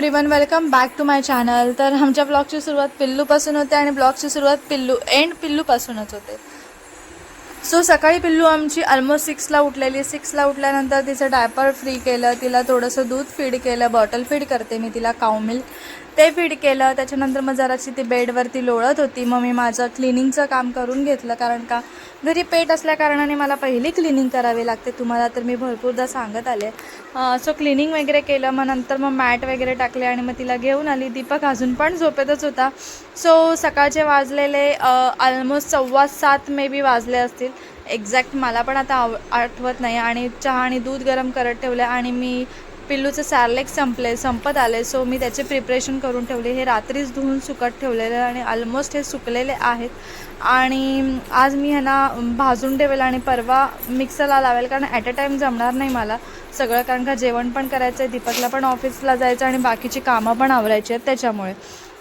Everyone, welcome back to my channel. तर आमच्या ब्लॉगची सुरुवात पिल्लूपासून होते आणि ब्लॉगची सुरुवात पिल्लूपासूनच होते. सो सकाळी पिल्लू आमची ऑलमोस्ट 6ला उठलेली. 6ला उठल्यानंतर तिचं डायपर फ्री केलं, तिला थोडंसं दूध फीड केलं, बॉटल फीड करते मी तिला, काऊ मिल्क ते फीड केलं. त्याच्यानंतर मग जराशी ती बेडवरती लोळत होती. मग मी माझं क्लिनिंगचं काम करून घेतलं, कारण का घरी पेट असल्याकारणाने मला पहिली क्लिनिंग करावी लागते. तुम्हाला तर मी भरपूरदा सांगत आले. सो क्लिनिंग वगैरे केलं. मग नंतर मग मॅट वगैरे टाकले आणि मग तिला घेऊन आली. दीपक अजून पण झोपेतच होता. सो सकाळचे वाजलेले ऑलमोस्ट 6:15 मे बी वाजले असतील एक्झॅक्ट, मला पण आता आठवत नाही. आणि चहा आणि दूध गरम करत ठेवलं आणि मी पिल्लूचं सॅरलेक्स संपत आले. सो मी त्याचे प्रिपरेशन करून ठेवले. हे रात्रीच धुवून सुकत ठेवलेले आणि ऑलमोस्ट हे सुकलेले आहेत. आणि आज मी ह्यांना भाजून ठेवेल आणि परवा मिक्सरला लावेल, कारण ॲट अ टाईम जमणार नाही मला सगळं, कारण का जेवण पण करायचं आहे, दीपकला पण ऑफिसला जायचं आणि बाकीची कामं पण आवरायची आहेत त्याच्यामुळे.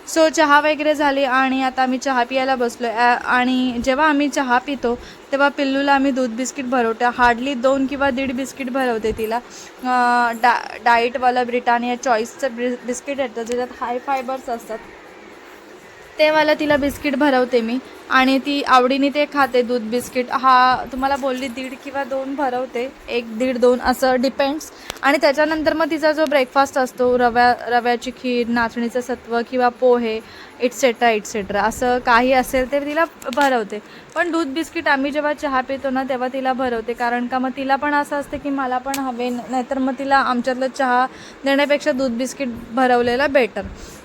सो चहा वगैरे झाली आणि आता आम्ही चहा पियाला बसलो. आणि जेव्हा आम्ही चहा पितो तेव्हा पिल्लूला आम्ही दूध बिस्किट भरवते. हार्डली 2 किंवा 1.5 बिस्किट भरवते तिला. डाईटवालं ब्रिटानिया चॉईसचं बिस्किट येतं, ज्याच्यात हाय फायबर्स असतात, ते मला तिला बिस्किट भरवते मी आणि ती आवडीने ते खाते दूध बिस्किट. हा तुम्हाला बोलली 1.5 किंवा 2 भरवते, 1, 1.5, 2 असं डिपेंड्स. आणि त्याच्यानंतर मग तिचा जो ब्रेकफास्ट असतो, रव्याची खीर, नाचणीचं सत्व किंवा पोहे इट्सेट्रा असं काही असेल ते तिला भरवते. पण दूध बिस्किट आम्ही जेव्हा चहा पितो ना तेव्हा तिला भरवते, कारण का मग तिला पण असं असते की मला पण हवे, नाहीतर मग तिला आमच्यातलं चहा देण्यापेक्षा दूध बिस्किट भरवलेलं बेटर.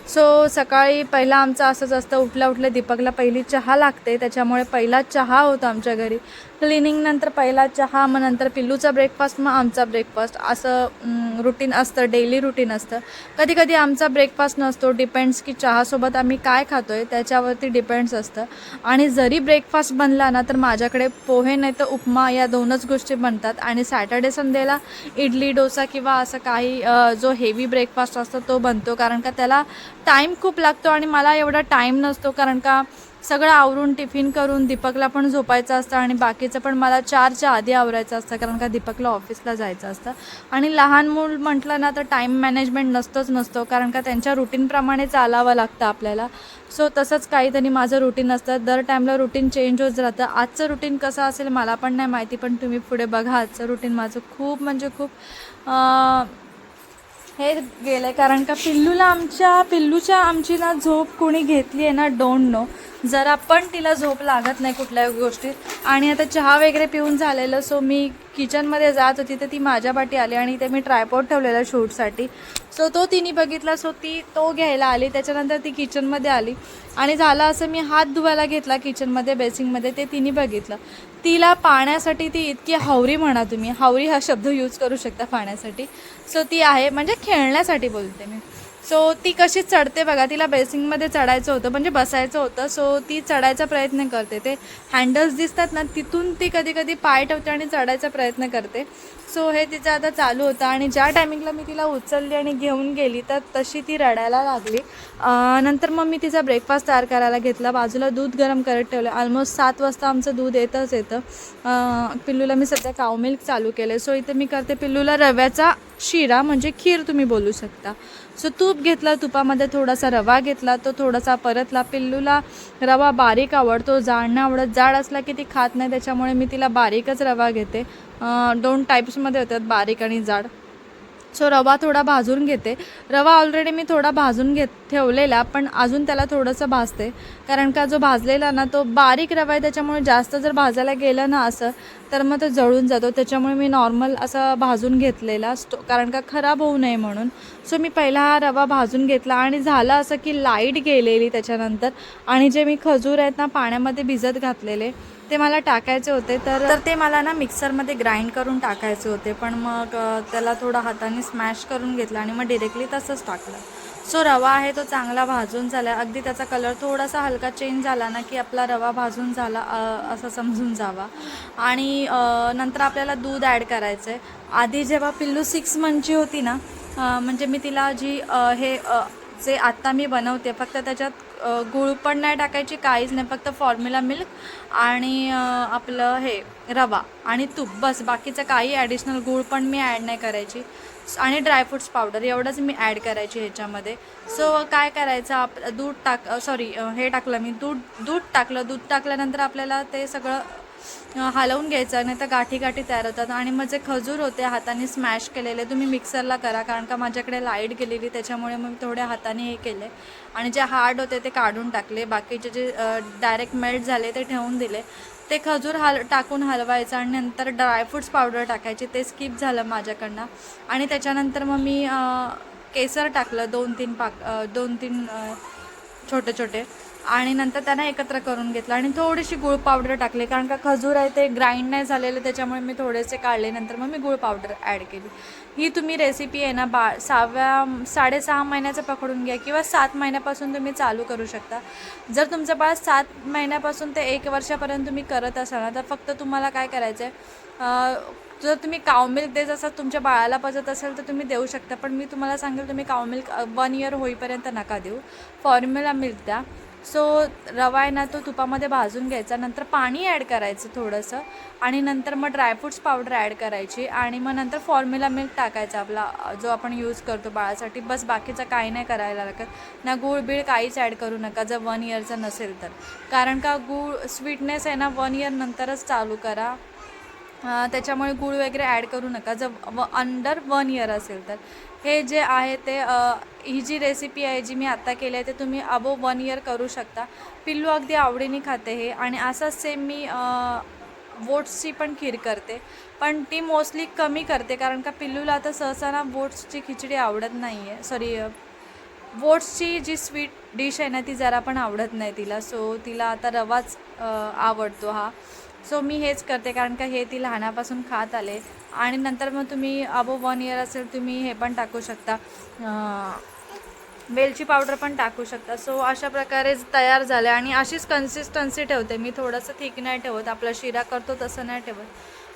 सो सकाळी पहिला आमचं असंच असतं, उठल्या दीपकला पहिली चहा लागते, त्याच्यामुळे पहिला चहा होता आमच्या घरी. क्लिनिंगनंतर पहिला चहा, मग नंतर पिल्लूचा ब्रेकफास्ट, मग आमचा ब्रेकफास्ट, असं रुटीन असतं, डेली रुटीन असतं. कधी कधी आमचा ब्रेकफास्ट नसतो, डिपेंड्स की चहासोबत आम्ही काय खातो आहे त्याच्यावरती डिपेंड्स असतं. आणि जरी ब्रेकफास्ट बनला ना तर माझ्याकडे पोहे नाही तर उपमा या 2च गोष्टी बनतात. आणि सॅटर्डे संडेला इडली डोसा किंवा असं काही जो हेवी ब्रेकफास्ट असतो तो बनतो, कारण का त्याला टाईम खूप लागतो आणि मला एवढा टाईम नसतो, कारण का सगळं आवरून टिफिन करून दीपकला पण झोपायचं असतं आणि बाकीचं पण मला 4च्या आधी आवरायचं असतं, कारण का दीपकला ऑफिसला जायचं असतं. आणि लहान मूल म्हटलं ना तर टाईम मॅनेजमेंट नसतो, कारण का त्यांच्या रुटीनप्रमाणे चालावं लागतं आपल्याला. सो तसंच काहीतरी माझं रुटीन असतं, दर टाईमला रुटीन चेंज होत राहतं. आजचं रुटीन कसं असेल मला पण नाही माहिती, पण तुम्ही पुढे बघा. आजचं रुटीन माझं खूप म्हणजे खूप हे गेलं आहे, कारण का पिल्लूच्या आमची ना झोप कोणी घेतली आहे ना डोंट नो. जरा पण तिला झोप लागत नाही कुठल्या गोष्टीत. आणि आता चहा वगैरे पिऊन झालेलं. सो मी किचनमध्ये जात होती तर ती माझ्या पाठी आली आणि ते मी ट्रायपॉड ठेवलेलं शूटसाठी. सो तो तिने बघितला, सो तो घ्यायला आली. त्याच्यानंतर ती किचनमध्ये आली आणि झालं असं, मी हात धुवायला घेतला किचनमध्ये बेसिंगमध्ये, ते तिने बघितलं. तिला पाण्यासाठी ती इतकी हावरी, म्हणा तुम्ही हावरी हा शब्द यूज करू शकता पाण्यासाठी. सो ती आहे, म्हणजे खेळण्यासाठी बोलते मी. सो ती कशी चढते बघा, तिला बेसिंगमध्ये चढायचं होतं, म्हणजे बसायचं होतं. सो ती चढायचा प्रयत्न करते, ते हँडल्स दिसतात ना तिथून ती कधी कधी पाय ठेवते आणि चढायचा प्रयत्न करते. सो हे तिचं आता चालू होतं. आणि ज्या टायमिंगला मी तिला उचलली आणि घेऊन गेली तर तशी ती रडायला लागली. नंतर मग मी तिचा ब्रेकफास्ट तयार करायला घेतला. बाजूला दूध गरम करत ठेवलं. ऑलमोस्ट 7 वाजता आमचं दूध येतं. पिल्लूला मी सध्या काऊ मिल्क चालू केलं. सो इथे मी करते पिल्लूला रव्याचा शिरा, म्हणजे खीर तुम्ही बोलू शकता. सो तूप घेतलं, तुपामध्ये थोडासा रवा घेतला, तो थोडासा परतला. पिल्लूला रवा बारीक आवडतो, जाड नाही आवडत. जाड असला की ती खात नाही, त्याच्यामुळे मी तिला बारीकच रवा घेते. 2 टाईप्समध्ये होतात, बारीक आणि जाड. सो रवा थोडा भाजून घेते. रवा ऑलरेडी मी थोडा भाजून ठेवलेला, पण अजून त्याला थोडंसं भाजते, कारण का जो भाजलेला ना तो बारीक रवा आहे, त्याच्यामुळे जास्त जर भाजायला गेलं ना असं तर मग तो जळून जातो. त्याच्यामुळे मी नॉर्मल असं भाजून घेतलेला, कारण का खराब होऊ नये म्हणून. सो मी पहिला हा रवा भाजून घेतला आणि झालं असं की लाईट गेलेली त्याच्यानंतर. आणि जे मी खजूर आहेत ना पाण्यामध्ये भिजत घातलेले ते मला टाकायचे होते, तर ते मला ना मिक्सरमध्ये ग्राइंड करून टाकायचे होते, पण मग त्याला थोडा हाताने स्मॅश करून घेतला आणि मग डिरेक्टली तसंच टाकलं. सो रवा आहे तो चांगला भाजून झाला. अगदी त्याचा कलर थोडासा हलका चेंज झाला ना की आपला रवा भाजून झाला असं समजून जावा. आणि नंतर आपल्याला दूध ॲड करायचं आहे. आधी जेव्हा पिल्लू 6 मंथची होती ना, म्हणजे मी तिला जे आत्ता मी बनवते, फक्त त्याच्यात गूळ पण नाही टाकायची, काहीच नाही, फक्त फॉर्म्युला मिल्क आणि आपलं हे रवा आणि तूप, बस. बाकीचं काही ॲडिशनल गूळ पण मी ॲड नाही करायची. आणि ड्रायफ्रूट्स पावडर एवढंच मी ॲड करायची ह्याच्यामध्ये. सो काय करायचं, दूध हे टाकलं मी, दूध टाकल्यानंतर आपल्याला ते सगळं हलवून घ्यायचं, नाही तर गाठी गाठी तयार होतात. आणि मग जे खजूर होते हाताने स्मॅश केलेले, तुम्ही मिक्सरला करा, कारण का माझ्याकडे लाईट गेलेली त्याच्यामुळे मग थोड्या हाताने हे केले. आणि जे हार्ड होते ते काढून टाकले, बाकीचे जे डायरेक्ट मेल्ट झाले ते ठेवून दिले. ते खजूर टाकून हलवायचं आणि नंतर ड्रायफ्रूट्स पावडर टाकायची, ते स्किप झालं माझ्याकडनं. आणि त्याच्यानंतर मग मी केसर टाकलं 2-3 छोटे छोटे, आणि नंतर त्यांना एकत्र करून घेतलं आणि थोडीशी गुळ पावडर टाकली, कारण का खजूर आहे ते ग्राइंड नाही झालेले त्याच्यामुळे मी थोडेसे काढले. नंतर मग मी गुळ पावडर ॲड केली. ही तुम्ही रेसिपी आहे ना 6.5 महिन्याचं पकडून घ्या किंवा 7 महिन्यापासून तुम्ही चालू करू शकता. जर तुमचं बाळ 7 महिन्यापासून ते 1 वर्षापर्यंत तुम्ही करत असाल ना, तर फक्त तुम्हाला काय करायचं आहे, जर तुम्ही काव मिल्क देत असाल, तुमच्या बाळाला पचत असेल तर तुम्ही देऊ शकता. पण मी तुम्हाला सांगेल, तुम्ही काव मिल्क 1 इयर होईपर्यंत नका देऊ, फॉर्म्युला मिल्क द्या. सो रवा आहे ना तो तुपामध्ये भाजून घ्यायचा, नंतर पाणी ॲड करायचं थोडंसं, आणि नंतर मग ड्रायफ्रूट्स पावडर ॲड करायची, आणि मग नंतर फॉर्म्युला मिल्क टाकायचा आपला जो आपण यूज करतो बाळासाठी. बस बाकीचं काही नाही करायला लागत. ना गूळ बीळ काहीच ॲड करू नका जर 1 इयरचं नसेल तर, कारण का गूळ स्वीटनेस आहे ना 1 इयर नंतरच चालू करा. त्याच्यामुळे गूळ वगैरे ॲड करू नका जर अंडर 1 इयर असेल तर. हे जे आहे ते ही जी रेसिपी आहे जी मी आत्ता केली आहे ते तुम्ही अबोव 1 इयर करू शकता. पिल्लू अगदी आवडीने खाते हे. आणि असंच सेम मी ओट्सची पण खीर करते, पण ती मोस्टली कमी करते, कारण का पिल्लूला आता सहसा ना ओट्सची खिचडी आवडत नाही आहे. ओट्सची जी स्वीट डिश आहे ना ती जरा पण आवडत नाही तिला. सो तिला आता रवाच आवडतो हा. सो मी हेच करते, कारण का हे ती लहानापासून खात आले. आणि नंतर मग तुम्ही अबोव 1 इयर असेल तुम्ही हे पण टाकू शकता, वेलची पावडर पण टाकू शकता. सो अशा प्रकारे तयार झाले. आणि अशीच कन्सिस्टन्सी ठेवते मी, थोडंसं थिक नाही ठेवत, आपला शिरा करतो तसं नाही ठेवत,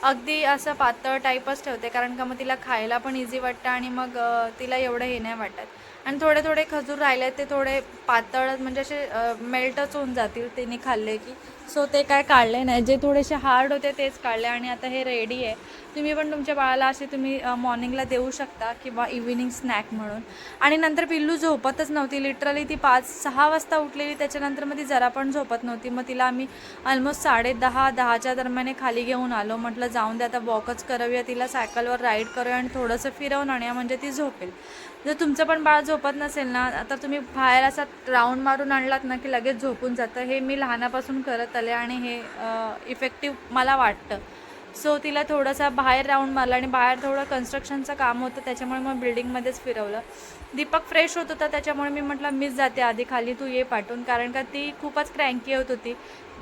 अगदी असं पातळ टाईपच ठेवते, कारण का मग तिला खायला पण इझी वाटतं आणि मग तिला एवढं हे नाही वाटत. आणि थोडे थोडे खजूर राहिले ते थोडे पातळ म्हणजे असे मेल्टच होऊन जातील तिने खाल्ले की. सो ते काय काढले नाही, जे थोडेसे हार्ड होते तेच काढले. आणि आता हे रेडी आहे. तुम्ही पण तुमच्या बाळाला असे तुम्ही मॉर्निंगला देऊ शकता किंवा इव्हिनिंग स्नॅक म्हणून. आणि नंतर पिल्लू झोपतच नव्हती, लिटरली ती 5-6 वाजता उठलेली, त्याच्यानंतर मग ती जरा पण झोपत नव्हती. मग तिला आम्ही ऑलमोस्ट 10:30-10च्या दरम्याने खाली घेऊन आलो. म्हटलं जाऊन दे आता, वॉकच करूया, तिला सायकलवर राईड करूया आणि थोडंसं फिरवून आणूया, म्हणजे ती झोपेल. जर तुमचं पण बाळ झोपत नसेल ना, आता तुम्ही बाहेर असा राऊंड मारून आणलात ना की लगेच झोपून जातं. हे मी लहानापासून करत आले आणि हे इफेक्टिव्ह मला वाटतं. सो तिला थोडंसं बाहेर राऊंड मारलं, आणि बाहेर थोडं कन्स्ट्रक्शनचं काम होतं त्याच्यामुळे मग बिल्डिंगमध्येच फिरवलं. दीपक फ्रेश होत होता त्याच्यामुळे मी म्हटलं मीच जाते आधी खाली, तू ये पाठवून, कारण का ती खूपच क्रँकी होत होती.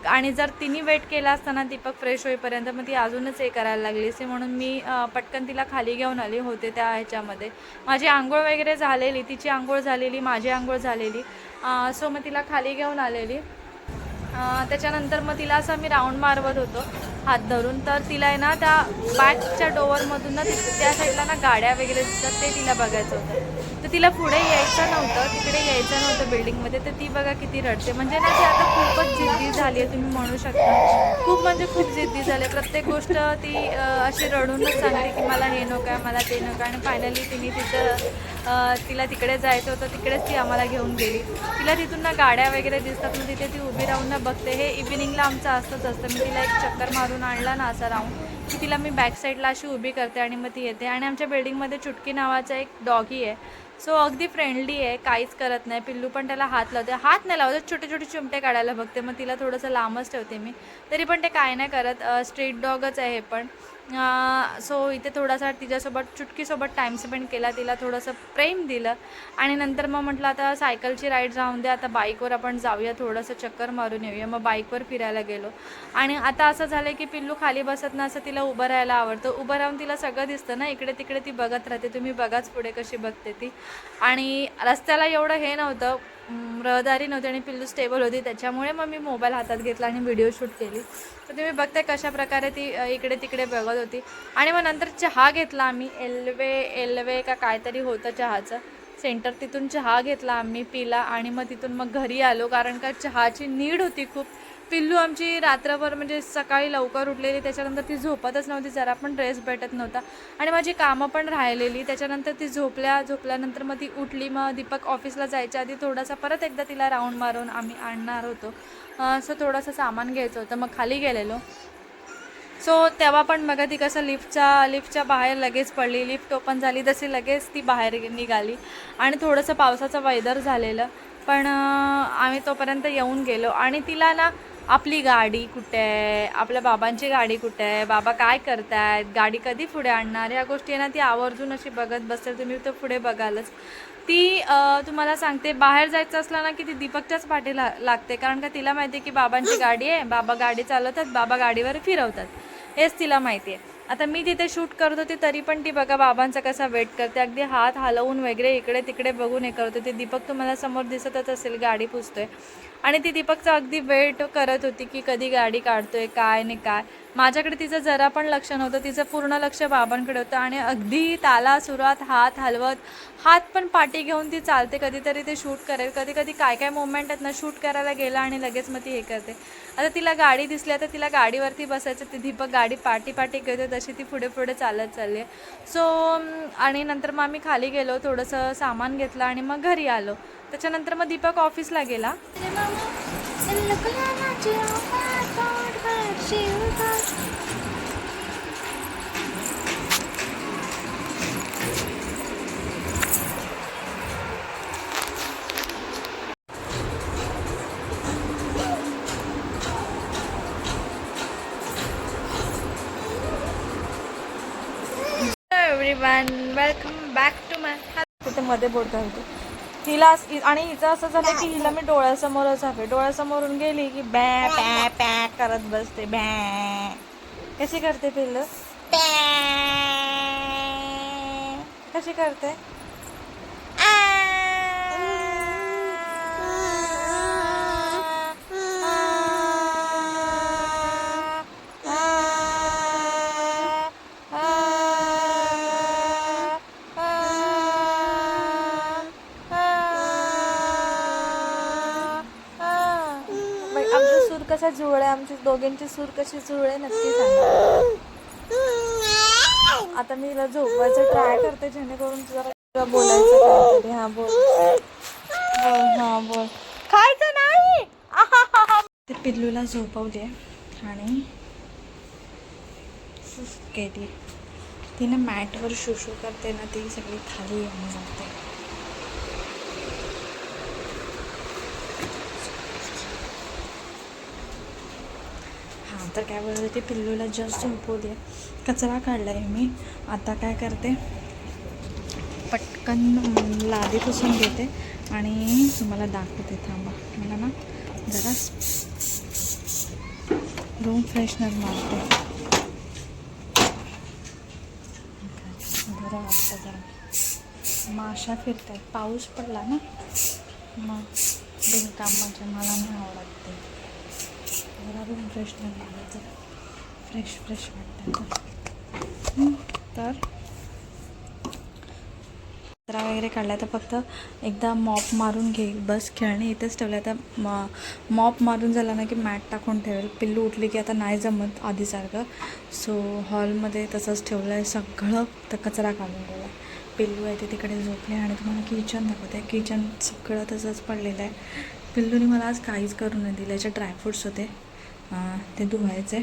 आणि जर तिने वेट केला असताना दीपक फ्रेश होईपर्यंत मग ती अजूनच हे करायला लागली असे, म्हणून मी पटकन तिला खाली घेऊन आली होते त्या ह्याच्यामध्ये. माझी आंघोळ वगैरे झालेली, तिची आंघोळ झालेली, माझी आंघोळ झालेली. सो मग तिला खाली घेऊन आलेली. त्याच्यानंतर मग तिला असं मी राऊंड मारवत होतो हात धरून, तर तिला आहे ना त्या बॅकच्या डोअरमधून ना त्या साईडला ना गाड्या वगैरे दिसतात, ते तिला बघायचं होतं. तर तिला पुढे यायचं नव्हतं, तिकडे यायचं नव्हतं बिल्डिंगमध्ये. तर ती बघा किती रडते, म्हणजे ना ती आता खूपच जिद्दी झाली आहे तुम्ही म्हणू शकता. खूप म्हणजे खूप जिद्दी झाली. प्रत्येक गोष्ट ती अशी रडूनच सांगते की मला हे नको आहे, मला ते नको आहे. आणि फायनली तिला तिकडे जायचं होतं, तिकडेच ती आम्हाला घेऊन गेली. तिला तिथून ना गाड्या वगैरे दिसतात, मग तिथे ती उभी राहून ना बघते. हे इव्हिनिंगला आमचं असंच असतं. मी तिला एक चक्कर मारून आणला ना असा राऊंड की तिला मी बॅक साईडला अशी उभी करते आणि मग ती येते. आणि आमच्या बिल्डिंगमध्ये चुटकी नावाचा एक डॉगी आहे. सो अगदी फ्रेंडली आहे, काहीच करत नाही. पिल्लू पण त्याला हात लावते, हात नाही लावते, छोटे छोटे चिमटे काढायला बघते. मग तिला थोडंसं लांबच ठेवते मी, तरी पण ते काय नाही करत. स्ट्रीट डॉगच आहे हे पण. सो इथे थोडासा तिच्यासोबत चुटकीसोबत टाईम स्पेंड केला, तिला थोडंसं प्रेम दिलं. आणि नंतर मग म्हटलं आता सायकलची राईड जाऊन दे, आता बाईकवर आपण जाऊया, थोडंसं चक्कर मारून येऊया. मग बाईकवर फिरायला गेलो. आणि आता असं झालं की पिल्लू खाली बसत ना, असं तिला उभं राहायला आवडतं. उभं राहून तिला सगळं दिसतं ना, इकडे तिकडे ती बघत राहते. तुम्ही बघाच पुढे कशी बघते ती. आणि रस्त्याला एवढं हे नव्हतं, रहदारी नव्हती आणि पिल्लू स्टेबल होती, त्याच्यामुळे मग मी मोबाईल हातात घेतला आणि व्हिडिओ शूट केली. तर तुम्ही बघताय कशा प्रकारे ती इकडे तिकडे बघत होती. आणि मग नंतर चहा घेतला आम्ही, एल्वे का काहीतरी होतं चहाचं सेंटर, तिथून चहा घेतला आम्ही, पिला. आणि मग तिथून मग घरी आलो, कारण का चहाची नीड होती खूप. पिल्लू आमची रात्रभर म्हणजे सकाळी लवकर उठलेली, त्याच्यानंतर ती झोपतच नव्हती, जरा पण रेस्ट भेटत नव्हता आणि माझी कामं पण राहिलेली. त्याच्यानंतर ती झोपल्यानंतर मग ती उठली. मग दीपक ऑफिसला जायच्या आधी थोडासा परत एकदा तिला राऊंड मारून आम्ही आणणार होतो. असं थोडंसं सामान घ्यायचं होतं, मग खाली गेलेलो. सो तेव्हा पण बघा ती कसं लिफ्टच्या बाहेर लगेच पडली. लिफ्ट ओपन झाली तशी लगेच ती बाहेर निघाली आणि थोडंसं पावसाचं वेदर झालेलं, पण आम्ही तोपर्यंत येऊन गेलो. आणि तिला ना आपली गाडी कुठे आहे, आपल्या बाबांची गाडी कुठे आहे, बाबा काय करतायत, गाडी कधी पुढे आणणार, ह्या गोष्टी ना ती आवर्जून अशी बघत बसते. तुम्ही तर पुढे बघालच. ती तुम्हाला सांगते, बाहेर जायचं असलं ना की ती दीपकच्याच पाठी लागते, कारण का तिला माहिती आहे की बाबांची गाडी आहे, बाबा गाडी चालवतात, बाबा गाडीवर फिरवतात, हेच तिला माहिती आहे. आता मी तिथे शूट करत होती तरी पण ती बघा बाबांचा कसा वेट करते, अगदी हात हलवून वगैरे इकडे तिकडे बघून हे करत होती. दीपक तुम्हाला समोर दिसतच असेल, गाडी पुसतोय आणि ती दीपकचा अगदी वेट करत होती की कधी गाडी काढतोय काय नाही काय. माझ्याकडे तिचं जरा पण लक्ष नव्हतं, तिचं पूर्ण लक्ष बाबांकडे होतं आणि अगदी ताला सुरुवात हात हलवत, हात पण पाठी घेऊन ती चालते. कधीतरी ते शूट करेल, कधी कधी काय काय मोमेंट आहेत ना, शूट करायला गेला आणि लगेच मग ती हे करते. आता तिला गाडी दिसली, आता तिला गाडीवरती बसायचं, ती दीपक गाडी पाठी घेते तशी ती पुढे पुढे चालत चालली आहे. सो आणि नंतर मग आम्ही खाली गेलो, थोडंसं सामान घेतलं आणि मग घरी आलो. त्याच्यानंतर मग दीपक ऑफिसला गेला. एव्हरीवन, वेलकम बॅक टू माय. कुठे मध्ये बोलता होते हिला. आणि हिचं असं झालं की हिला मी डोळ्यासमोरच हवे, डोळ्यासमोरून गेली की बॅ पॅ पॅ करत बसते. बॅ कशी करते पिल्लू, कशी करते. आमचा सूर कसा जुळले, आमची दोघींची सूर कशी जुळले नक्की सांगा. आता मी हिला झोपवायचं ट्राय करते जेणेकरून जरा बोलायचं काहीतरी. हा बोल बोल, हा बोल. खायचं नाही. ते पिल्लूला झोपवले आणि केली तिने मॅटवर शुशू करते ना, ती सगळी खाली येऊन जाते. हां, तर काय बोलत होते, पिल्लूला जस्ट झोपवली आहे, कचरा काढला आहे मी. आता काय करते, पटकन लादी पुसून घेते आणि तुम्हाला दाखवते. थांबा, मला ना जरा रूम फ्रेशनर मारते. बरं वाटतं जरा. माशा फिरतात, पाऊस पडला ना, मग बिनकामाच्या मला नाही आवडत ते. जरा रूम फ्रेशनर मारायचं, फ्रेश फ्रेश वाटतं. तर कचरा वगैरे काढला, तर फक्त एकदा मॉप मारून घेईल बस. खेळणे इथेच ठेवलं. आता मॉप मारून झाला ना की मॅट टाकून ठेवेल. पिल्लू उठली की आता नाही जमत आधीसारखं, सो हॉलमध्ये तसंच ठेवलं आहे सगळं. तर कचरा काढून ठेवला. पिल्लू आहे ते तिकडे झोपले आणि तुम्हाला किचन दाखवते. किचन सगळं तसंच पडलेलं आहे. पिल्लूने मला आज काहीच करून नाही दिलं. याचे ड्रायफ्रूट्स होते ते धुवायचे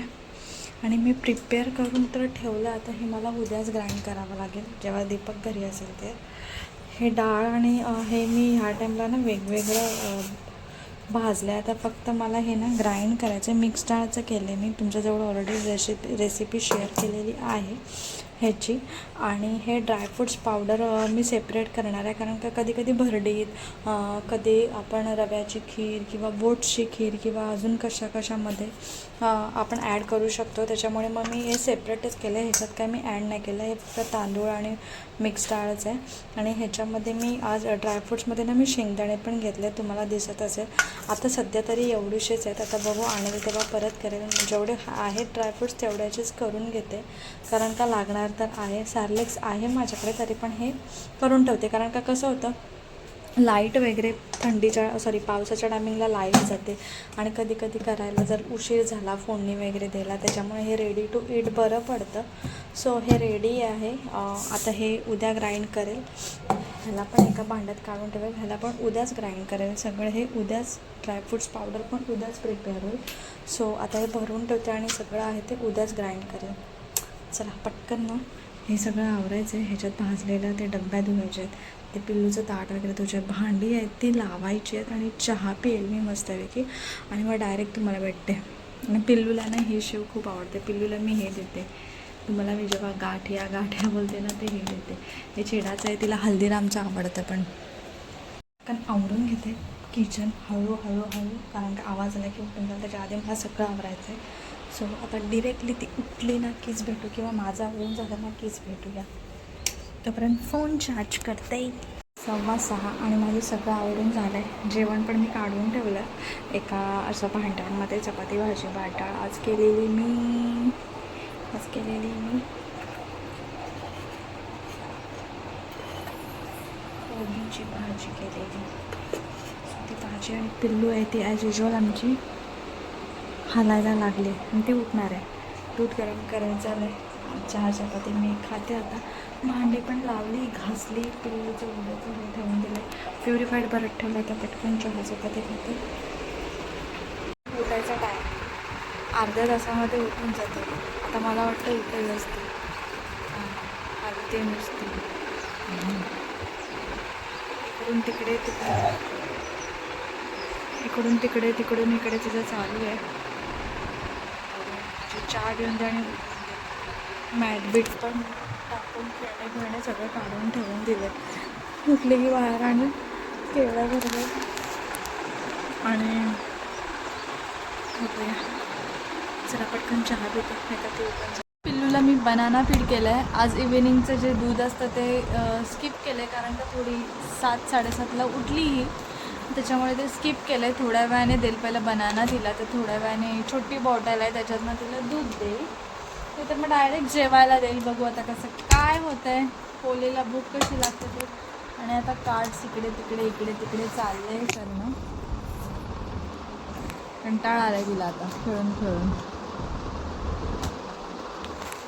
आणि मी प्रिपेअर करून तर ठेवलं. आता हे मला उद्याच ग्राइंड करावं लागेल जेव्हा दीपक घरी असेल ते. हे डाळ आणि हे मी ह्या टाईमला ना वेगवेगळं भाजलं आहे. आता फक्त मला हे ना ग्राइंड करायचं. मिक्स डाळचं केलं मी तुमच्याजवळ ऑलरेडी रेसिपी शेअर केलेली आहे ह्याची. आणि हे ड्रायफ्रूट्स पावडर मी सेपरेट करणार आहे, कारण का कधी कधी भरडीत, कधी आपण रव्याची खीर किंवा बोट्सची खीर किंवा अजून कशामध्ये आपण ॲड करू शकतो. त्याच्यामुळे मग मी हे सेपरेटच केलं आहे. ह्याच्यात काय मी ॲड नाही केलं. हे फक्त तांदूळ आणि मिक्स डाळच आहे. आणि ह्याच्यामध्ये मी आज ड्रायफ्रूट्समध्ये ना मी शेंगदाणे पण घेतले, तुम्हाला दिसत असेल. आता सध्या तरी एवढीशेच आहेत, आता बघू आणेल तेव्हा परत करेल. जेवढे आहेत ड्रायफ्रूट्स तेवढ्याचेच करून घेते, कारण का लागणार तर आहे. सॅरलेक्स आहे माझ्याकडे, तरी पण हे करून ठेवते. कारण का कसं होतं, लाईट वगैरे पावसाच्या टायमिंगला लाईट जाते आणि कधी कधी करायला जर उशीर झाला फोडणी वगैरे द्यायला, त्याच्यामुळे हे रेडी टू ईट बरं पडतं. सो हे रेडी आहे. आता हे उद्या ग्राइंड करेल. ह्याला पण एका भांड्यात काढून ठेवेल. ह्याला पण उद्याच ग्राइंड करेल. सगळं हे उद्याच, ड्रायफ्रूट्स पावडर पण उद्याच प्रिपेअर होईल. सो आता हे भरून ठेवते आणि सगळं आहे ते उद्याच ग्राइंड करेल. चला पटकन ना हे सगळं आवरायचं आहे. ह्याच्यात भाजलेलं ते डब्या धुवायचे आहेत, ते पिल्लूचं ताट वगैरे तुझे भांडी आहेत ती लावायची आहेत आणि चहा पिईल मी मस्तपैकी आणि मग डायरेक्ट तुम्हाला भेटते. आणि पिल्लूला ना ही शेव खूप आवडते. पिल्लूला मी हे देते, तुम्हाला मी जेव्हा गाठ्या बोलते ना ते हे देते. हे छेडाचं आहे, तिला हल्दीरामचं आवडतं. पण आवरून घेते किचन हळूहळू कारण का आवाज आला की उठून जाईल. त्याच्या आधी मला सगळं आवरायचं आहे. सो आता डिरेक्टली ती उठली ना कीच भेटू किंवा माझा आवरून झालं ना कीच भेटूया. तोपर्यंत फोन चार्ज करते. 6:15 आणि माझं सगळं आवरून झालं आहे. जेवण पण मी काढून ठेवलं एका असं भांड्यांमध्ये. चपाती भाजी डाळ आज केलेली मी कोबीची भाजी केलेली. ती भाजी आणि पिल्लू आहे ती ॲज युजल आमची हालायला लागली आणि ती उठणार आहे. दूध गरम करायचं झालं आहे. चहा चपाती मी खाते आता. भांडी पण लावली, घासली, पिल्लूचं उद्याचं हे ठेवून दिलं. प्युरिफाईड बरं ठेवलं तर पटकन चहा चपाती खाते. उठायचा टाईम अर्ध्या तासामध्ये उठून जाते. आता मला वाटतं उठेल असते. हलते नुसती इकडून तिकडे तिकडून इकडे तिचं चालू आहे. चहा घेऊन दे आणि मॅटबीट पण टाकून खेळणे सगळं काढून ठेवून दिले. उठले की बाहेर आणि केळं भरलं आणि बघूया. जरा पटकन चहा पिते नाही तर ते उठून. पिल्लूला मी बनाना फीड केलं आहे. आज इव्हिनिंगचं जे दूध असतं ते स्किप केलं आहे कारण का थोडी 7-7:30ला उठली ही, त्याच्यामुळे ते स्किप केलं आहे. थोड्या वेळाने देईल. पहिला बनाना दिला तर थोड्या वेळाने छोटी बॉटल आहे त्याच्यातनं तिला दूध देईल. ते तर मग डायरेक्ट जेवायला देईल. बघू आता कसं काय होतं आहे. पोलेला भूक कशी लागते ते. आणि आता कार्ड्स इकडे तिकडे चालले आहे करणं. कंटाळा आला आहे तिला आता खेळून.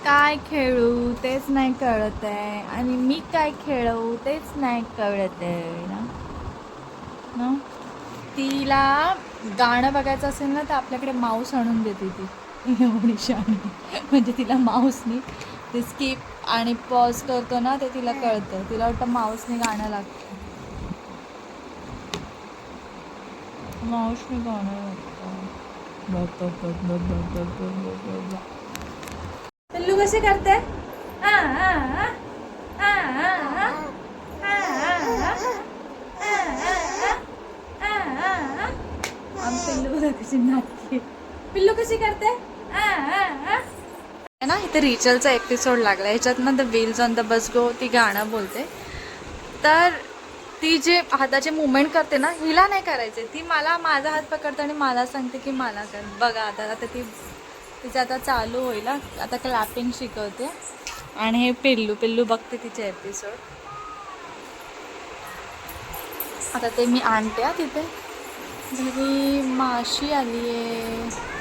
काय खेळू तेच नाही कळत आहे आणि मी काय खेळू तेच नाही कळत आहे ना. तिला गाणं बघायचं असेल ना तर आपल्याकडे माऊस आणून देते ती. एवढी शहाणी म्हणजे तिला माऊसनी ते स्किप आणि पॉज करतो ना ते तिला कळतं. तिला वाटतं माऊसने गाणं लागतं. माऊसने गाणं लागतं. पिल्लू कसे करते? पिल्लू कशी करते ना. इथे रिचलचा एपिसोड लागला. ह्याच्यात ना the wheels on the bus go ती गाणं बोलते. तर ती जे हाताचे मुवमेंट करते ना हिला नाही करायचे. ती मला माझा हात पकडते आणि मला सांगते की मला कर. बघा आता तिचं आता चालू होईल. आता क्लॅपिंग शिकवते. आणि हे पिल्लू बघते तिचे एपिसोड. आता ते मी आणते. तिथे घरी माशी आली आहे.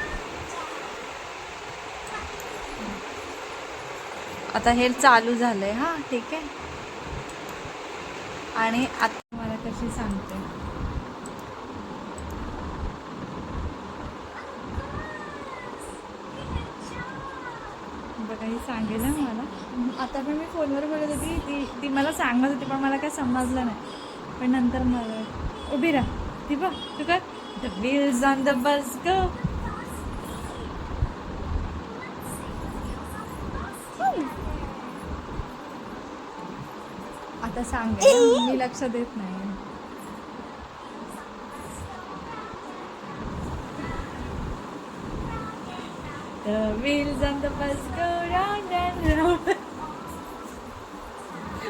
आता हे चालू झालंय. हां ठीक आहे. आणि आता मला कशी सांगते बघा. ही सांगेल ना मला. आता पण मी फोनवर बोलत होती. ती मला सांगत होती पण मला काय समजलं नाही. पण नंतर मला उभी राहा ती बघ तू काय the wheels on the bus go. आता सांगेल मी लक्ष देत नाही. The wheels on the bus go round and round.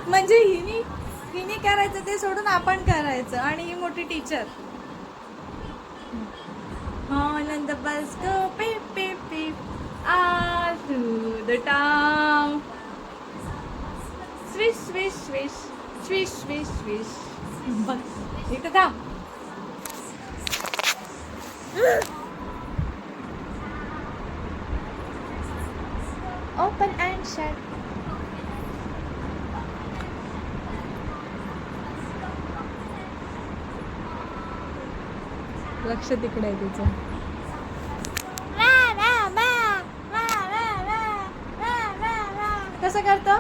म्हणजे हिने करायचं ते सोडून आपण करायचं. आणि ही मोठी teacher. All on the bus go beep beep beep all through the town. Swish swish swish swish swish swish. बस इकडे जा. Open and shut. लक्ष तिकडे आहे तिचं. कसं करतो?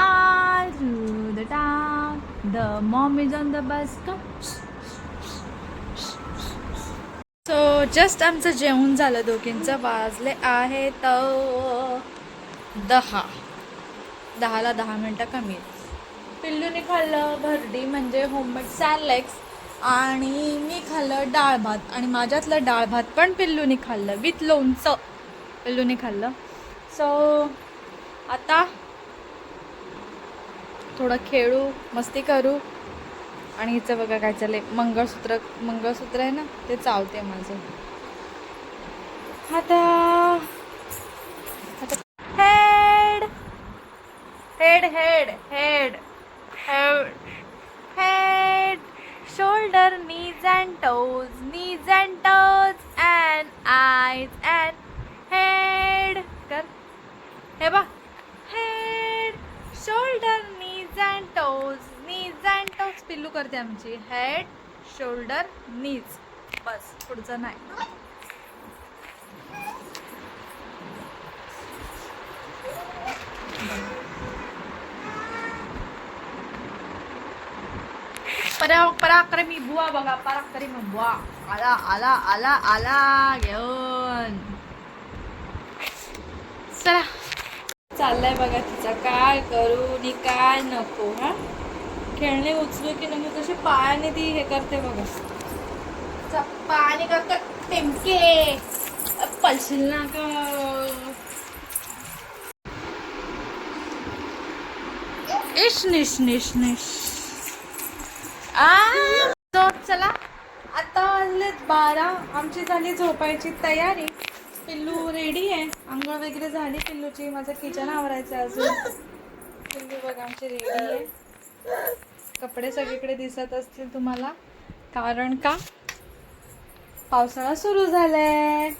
All through the town, the mom is on the bus. So just आमचं जेवण झालं दोघींचं. वाजले आहेत 10ला 10 मिनटं कमी. पिल्लूने खाल्लं भरडी म्हणजे होममेड सॅलेक्स आणि मी खाल्लं डाळ भात आणि माझ्यातलं डाळ भात पण पिल्लूने खाल्लं विथ लोणचं. पिल्लूने खाल्लं. सो आता थोडं खेळू, मस्ती करू. आणि हिचं बघा काय चाललंय. मंगळसूत्र आहे ना ते चावते माझं. आता head head head head head head shoulder knees and toes and eyes and head कर. हे बघ. Head shoulder knees and toes पिल्लू करते आमची. हेड शोल्डर नीज. बस पुढचं नाही. पराक्रमी बुवा बघा. पराक्रमी बुवा आला आला आला आला घेऊन. चला चाललंय बघा तिचा काय करू नि काय नको. हा खेळणे उचलू की नको तशी पायाने ती हे करते बघा. पायाने करते टेमके. पलशील ना ग. इश निश निश निश. चला आता वाजलेत 12. आमची झाली झोपायची तयारी. पिल्लू रेडी आहे. आंघोळ वगैरे झाली पिल्लूची. माझं किचन आवरायचं अजून. पिल्लू बघा आमची रेडी आहे. कपडे सगळीकडे दिसत असतील तुम्हाला कारण का पावसाळा सुरू झालाय.